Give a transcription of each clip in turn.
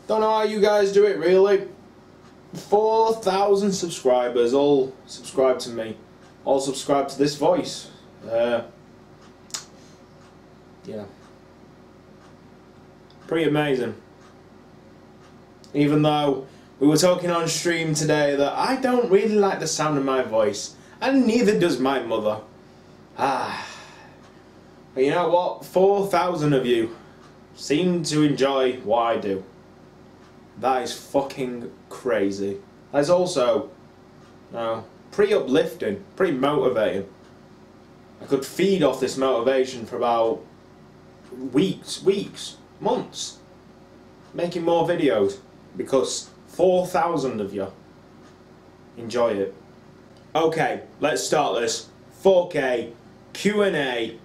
Don't know how you guys do it, really. 4,000 subscribers, all subscribe to me. All subscribe to this voice. Yeah. Pretty amazing. Even though we were talking on stream today that I don't really like the sound of my voice, and neither does my mother. But you know what? 4,000 of you seem to enjoy what I do. That is fucking crazy. That's also, pretty uplifting, pretty motivating. I could feed off this motivation for about weeks, months, making more videos, because 4,000 of you enjoy it. Okay, let's start this. 4K Q&A,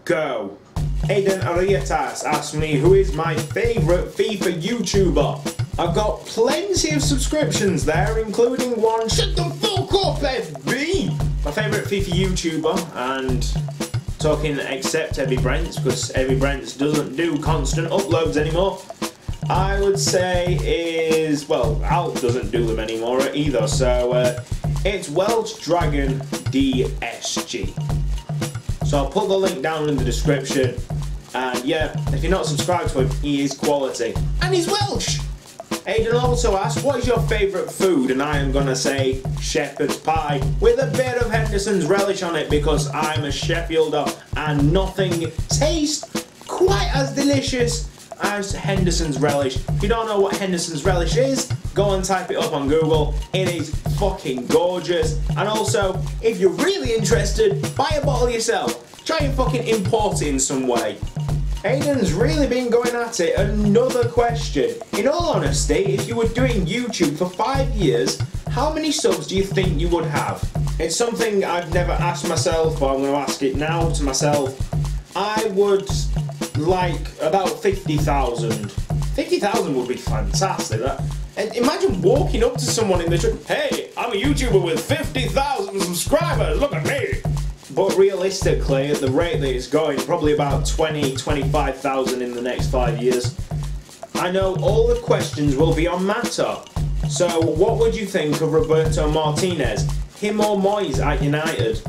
go. Aiden Ariatas asked me who is my favourite FIFA YouTuber. I've got plenty of subscriptions there, including one, shut the fuck up FB! My favourite FIFA YouTuber, and talking except Heavy Brents, because Heavy Brents doesn't do constant uploads anymore, I would say is, well, Alp doesn't do them anymore either, so it's Welsh Dragon DSG. So I'll put the link down in the description, and yeah, if you're not subscribed to him, he is quality. And he's Welsh! Aiden also asked, what is your favourite food? And I am going to say shepherd's pie, with a bit of Henderson's relish on it, because I'm a Sheffielder, and nothing tastes quite as delicious as Henderson's relish. If you don't know what Henderson's relish is, go and type it up on Google. It is fucking gorgeous. And also, if you're really interested, buy a bottle yourself. Try and fucking import it in some way. Aiden's really been going at it. Another question. In all honesty, if you were doing YouTube for 5 years, how many subs do you think you would have? It's something I've never asked myself, but I'm going to ask it now to myself. I would like about 50,000. 50,000 would be fantastic. Imagine walking up to someone in the street, hey, I'm a YouTuber with 50,000 subscribers, look at me. But realistically, at the rate that it's going, probably about 25,000 in the next 5 years. I know all the questions will be on matter. So what would you think of Roberto Martinez? Him or Moyes at United?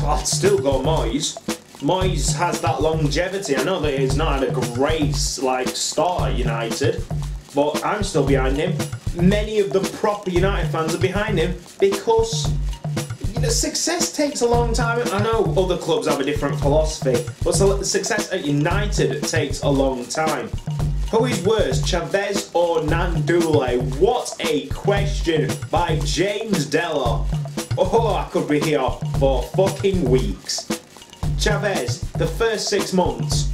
I'd still go Moyes. Moyes has that longevity. I know that he's not had a great start at United, but I'm still behind him. Many of the proper United fans are behind him because success takes a long time. I know other clubs have a different philosophy, but success at United takes a long time. Who is worse, Chavez or Nandule? What a question by James Della. Oh, I could be here for fucking weeks. Chavez, the first 6 months.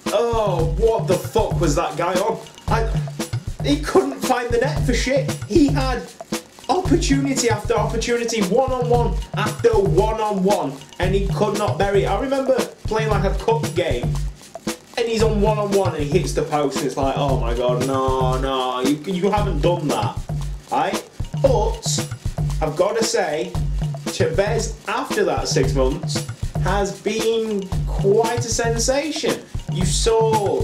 Oh, what the fuck was that guy on? He couldn't find the net for shit. He had opportunity after opportunity, one-on-one after one-on-one, and he could not bury it. I remember playing like a cup game, and he's on one-on-one and he hits the post, and it's like, oh my god, no, you haven't done that, right? But I've got to say, Chavez, after that 6 months, has been quite a sensation. You saw,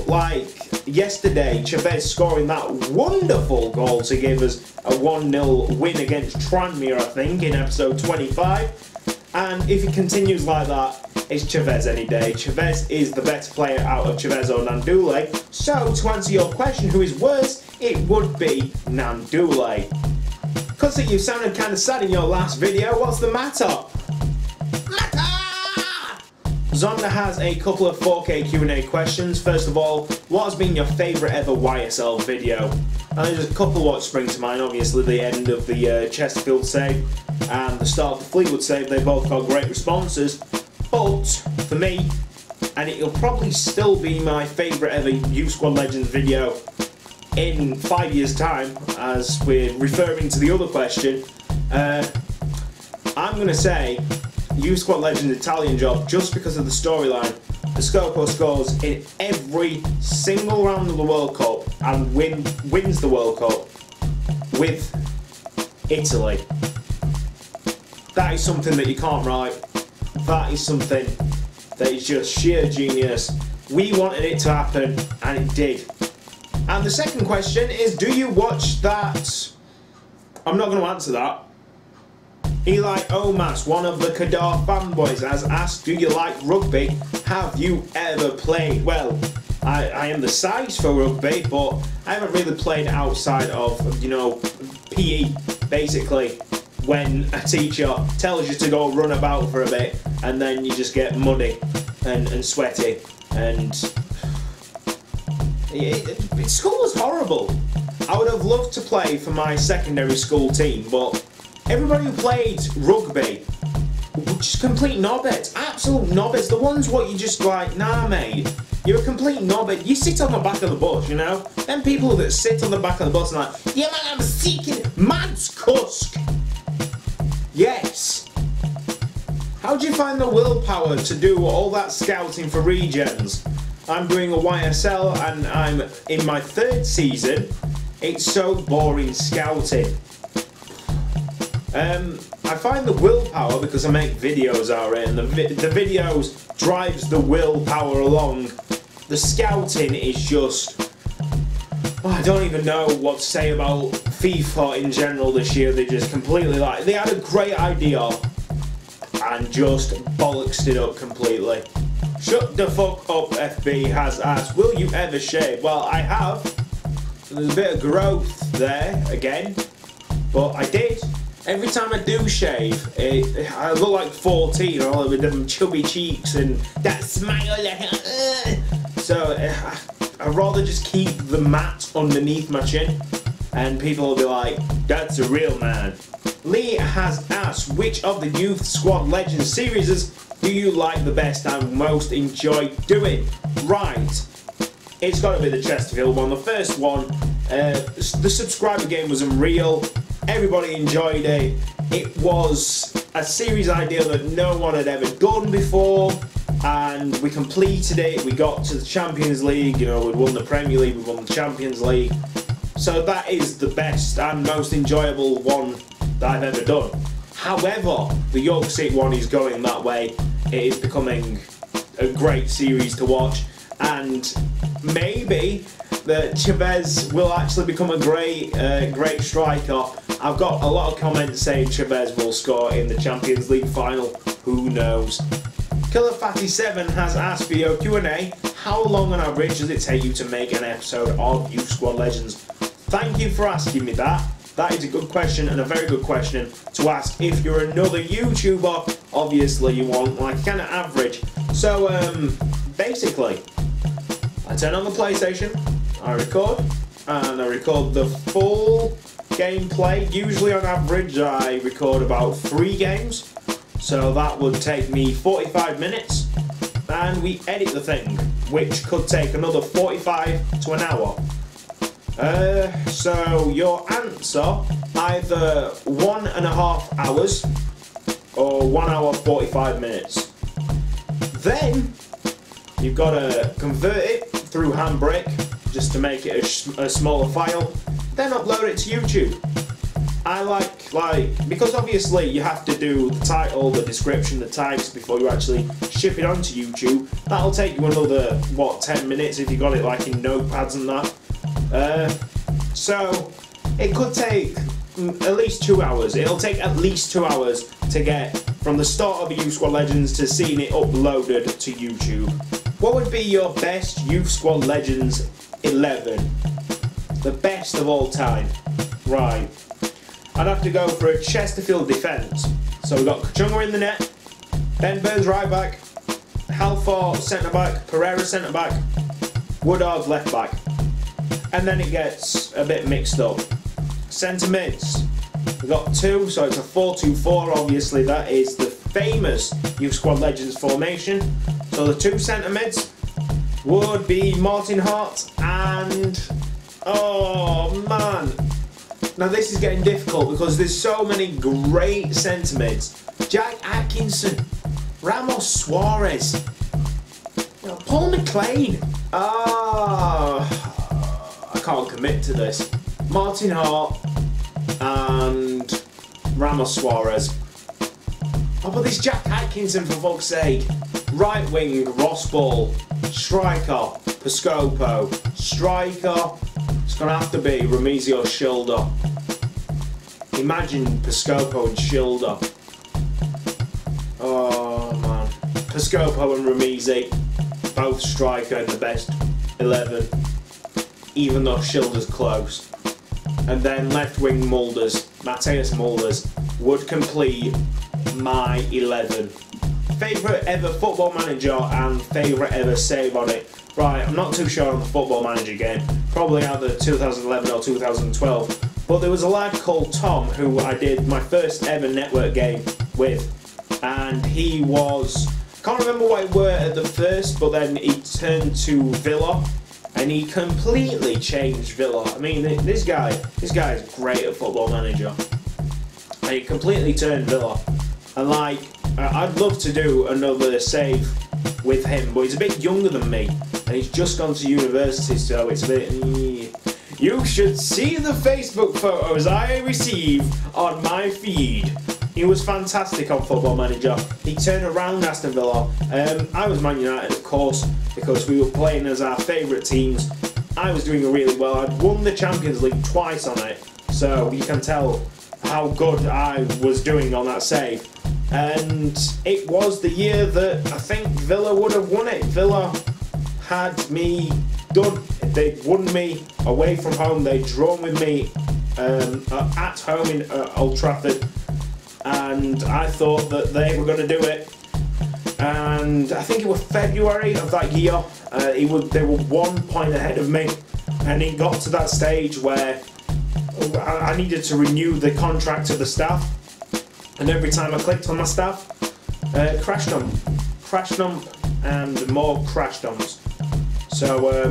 yesterday, Chavez scoring that wonderful goal to give us a 1-0 win against Tranmere, I think, in episode 25. And if he continues like that, it's Chavez any day. Chavez is the better player out of Chavez or Nandule. So, to answer your question, who is worse, it would be Nandule. Because you sounded kind of sad in your last video. What's the matter? Zonda has a couple of 4K Q&A questions. First of all, what has been your favourite ever YSL video? And there's a couple what spring to mind. Obviously the end of the Chesterfield save and the start of the Fleetwood save. They both got great responses. But for me, and it'll probably still be my favourite ever Youth Squad Legends video in 5 years time, as we're referring to the other question, I'm going to say Youth Squad Legends Italian job, just because of the storyline. The Scopo scores in every single round of the World Cup and wins the World Cup with Italy. That is something that you can't write. That is something that is just sheer genius. We wanted it to happen, and it did. And the second question is, do you watch that? I'm not going to answer that. Eli Omas, one of the Kadar fanboys, has asked, do you like rugby? Have you ever played? Well, I am the size for rugby, but I haven't really played outside of, you know, PE, basically, when a teacher tells you to go run about for a bit, and then you just get muddy and sweaty, and school was horrible. I would have loved to play for my secondary school team, but everybody who played rugby were just complete knobheads, absolute knobheads. The ones what you just like, nah mate, you're a complete knobhead. You sit on the back of the bus, you know? Them people that sit on the back of the bus and like, yeah man, I'm seeking man's cusk. Yes. How do you find the willpower to do all that scouting for regens? I'm doing a YSL and I'm in my 3rd season. It's so boring scouting. I find the willpower because I make videos out of it, and the videos drives the willpower along. The scouting is just... I don't even know what to say about FIFA in general this year. They just completely like... They had a great idea and just bollocksed it up completely. Shut the fuck up, FB has asked, will you ever shave? Well, I have. There's a bit of growth there, again. But I did. Every time I do shave, I look like 14, all with them chubby cheeks and that smile. So I'd rather just keep the mat underneath my chin, and people will be like, that's a real man. Lee has asked, which of the Youth Squad Legends series do you like the best and most enjoy doing? Right, it's got to be the Chesterfield one. The first one, the subscriber game was unreal. Everybody enjoyed it. It was a series idea that no one had ever done before, and we completed it. We got to the Champions League, you know, we'd won the Premier League, we won the Champions League. So that is the best and most enjoyable one that I've ever done. However, the York City one is going that way. It is becoming a great series to watch, and maybe that Chavez will actually become a great striker. I've got a lot of comments saying Chavez will score in the Champions League final. Who knows? Killer Fatty 7 has asked for your Q&A, how long on average does it take you to make an episode of Youth Squad Legends? Thank you for asking me that. That is a good question, and a very good question to ask if you're another YouTuber. Obviously you want like kind of average. So basically, I turn on the PlayStation, I record, and I record the full gameplay. Usually on average I record about 3 games, so that would take me 45 minutes, and we edit the thing, which could take another 45 to an hour. So your answer, either 1.5 hours or 1 hour 45 minutes. Then you've got to convert it through Handbrake just to make it a smaller file, then upload it to YouTube. I like, because obviously you have to do the title, the description, the tags before you actually ship it onto YouTube. That'll take you another, what, 10 minutes if you got it like in notepads and that. So it could take at least 2 hours. It'll take at least 2 hours to get from the start of Youth Squad Legends to seeing it uploaded to YouTube. What would be your best Youth Squad Legends 11? The best of all time. Right. I'd have to go for a Chesterfield defence. So we've got Kachunga in the net, Ben Burns right back, Halford centre back, Pereira centre back, Woodard left back. And then it gets a bit mixed up. Centre mids. We've got 2, so it's a 4-2-4. Obviously that is the famous Youth Squad Legends formation. So the 2 centre mids would be Martin Hart and... oh man. Now this is getting difficult because there's so many great centre mids. Jack Atkinson, Ramos Suarez, Paul McLean. I can't commit to this. Martin Hart and Ramos Suarez. Oh, but this Jack Atkinson, for fuck's sake. Right wing, Ross Ball. Striker, Piscopo. Striker, it's going to have to be Remizio Schilder. Imagine Piscopo and Schilder. Oh man. Piscopo and Remizi, both striker in the best 11, even though Schilder's close. And then left wing Mulders, Matthias Mulders, would complete my 11. Favourite ever Football Manager and favourite ever save on it. Right, I'm not too sure on the Football Manager game, probably either 2011 or 2012, but there was a lad called Tom who I did my first ever network game with, and he was, can't remember what it were at the first, but then he turned to Villa, and he completely changed Villa. I mean, this guy is great at Football Manager. And he completely turned Villa, and like, I'd love to do another save with him, but he's a bit younger than me, and he's just gone to university, so it's a bit. You should see the Facebook photos I receive on my feed. He was fantastic on Football Manager. He turned around Aston Villa. I was Man United, of course, because we were playing as our favourite teams. I was doing really well. I'd won the Champions League twice on it, so you can tell how good I was doing on that save. And it was the year that I think Villa would have won it. Villa had me done. They'd won me away from home. They'd drawn with me at home in Old Trafford. And I thought that they were going to do it, and I think it was February of that year. They were 1 point ahead of me, and it got to that stage where I needed to renew the contract of the staff, and every time I clicked on my staff, crash dump, and more crash dumps. So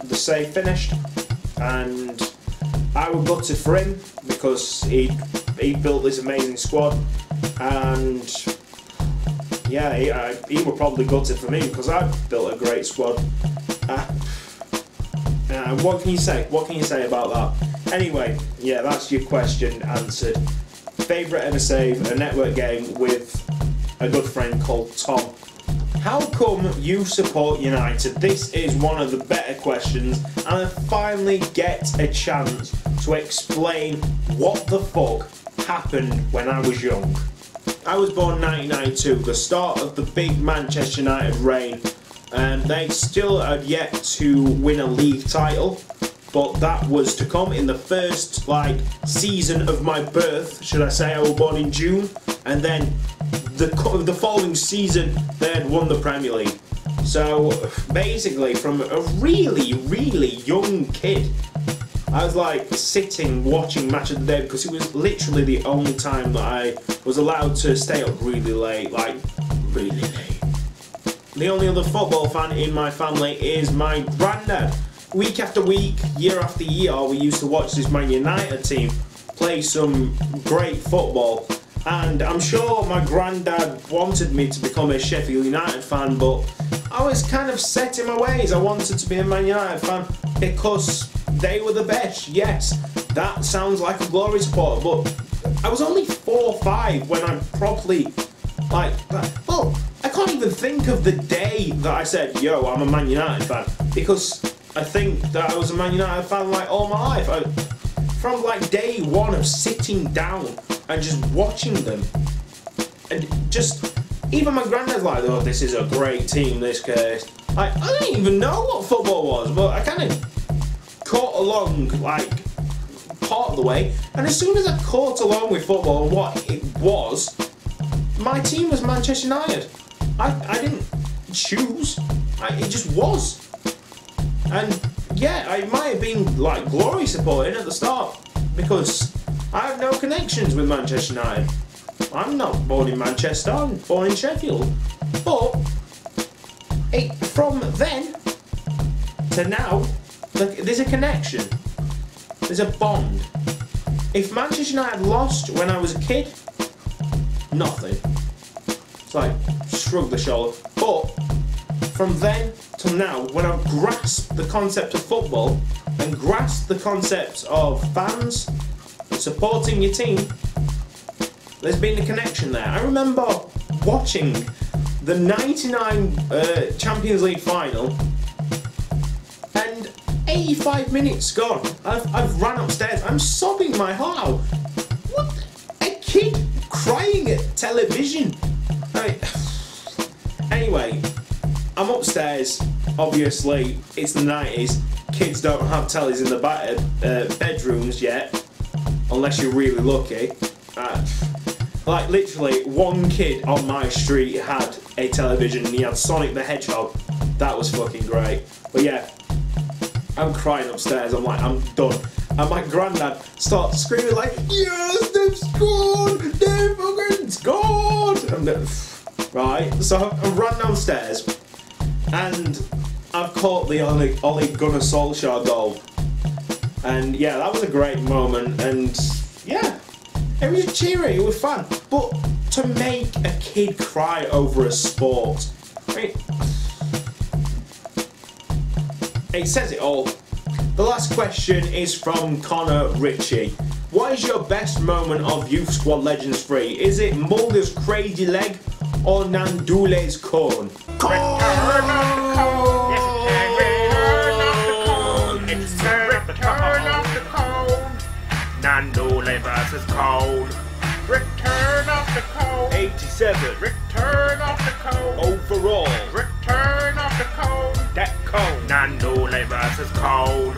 the save finished, and I was gutted for him because he built this amazing squad, and yeah, he were probably gutted for me because I built a great squad. What can you say? What can you say about that? Anyway, yeah, that's your question answered. Favourite ever save, a network game with a good friend called Tom. How come you support United? This is one of the better questions, and I finally get a chance to explain what the fuck happened when I was young. I was born 1992, the start of the big Manchester United reign, and they still had yet to win a league title, but that was to come in the first season of my birth, should I say. I was born in June, and then the following season they had won the Premier League. So basically, from a really, really young kid, I was sitting watching Match of the Day because it was literally the only time that I was allowed to stay up really late, really late. The only other football fan in my family is my granddad. Week after week, year after year, we used to watch this Man United team play some great football. And I'm sure my granddad wanted me to become a Sheffield United fan, but I was kind of set in my ways. I wanted to be a Man United fan because they were the best. Yes, that sounds like a glory supporter, but I was only 4 or 5 when I properly, I can't even think of the day that I said, yo, I'm a Man United fan, because I think that I was a Man United fan all my life. From day one of sitting down and just watching them, and just even my granddad's oh, this is a great team, this case. I didn't even know what football was, but I kind of caught along part of the way, and as soon as I caught along with football and what it was, my team was Manchester United. I didn't choose, it just was. And yeah, I might have been glory supporting at the start because I have no connections with Manchester United. I'm not born in Manchester, I'm born in Sheffield. But from then to now, there's a connection. There's a bond. If Manchester United lost when I was a kid, nothing. It's shrug the shoulder. But from then till now, when I've grasped the concept of football and grasped the concept of fans and supporting your team, there's been a connection there. I remember watching the 99 Champions League final, and 85 minutes gone. I've run upstairs. I'm sobbing my heart out. What? A kid crying at television. Anyway, I'm upstairs. Obviously, it's the 90s. Kids don't have tellies in the bedrooms yet, unless you're really lucky. Like literally, one kid on my street had a television and he had Sonic the Hedgehog. That was fucking great. But yeah, I'm crying upstairs. I'm like, I'm done. And my granddad starts screaming like, yes, they've scored! They've fucking scored! Right, so I ran downstairs and I've caught the Ole Gunnar Solskjaer goal. And yeah, that was a great moment, and yeah, it was cheery, it was fun. But to make a kid cry over a sport, it says it all. The last question is from Connor Ritchie. What is your best moment of Youth Squad Legends 3? Is it Mulder's crazy leg or Nandule's cone? Nandule versus Cone. Return of the Cone. 87. Return of the Cone. Overall. Return of the Cone. That cone. Nandule versus Cone.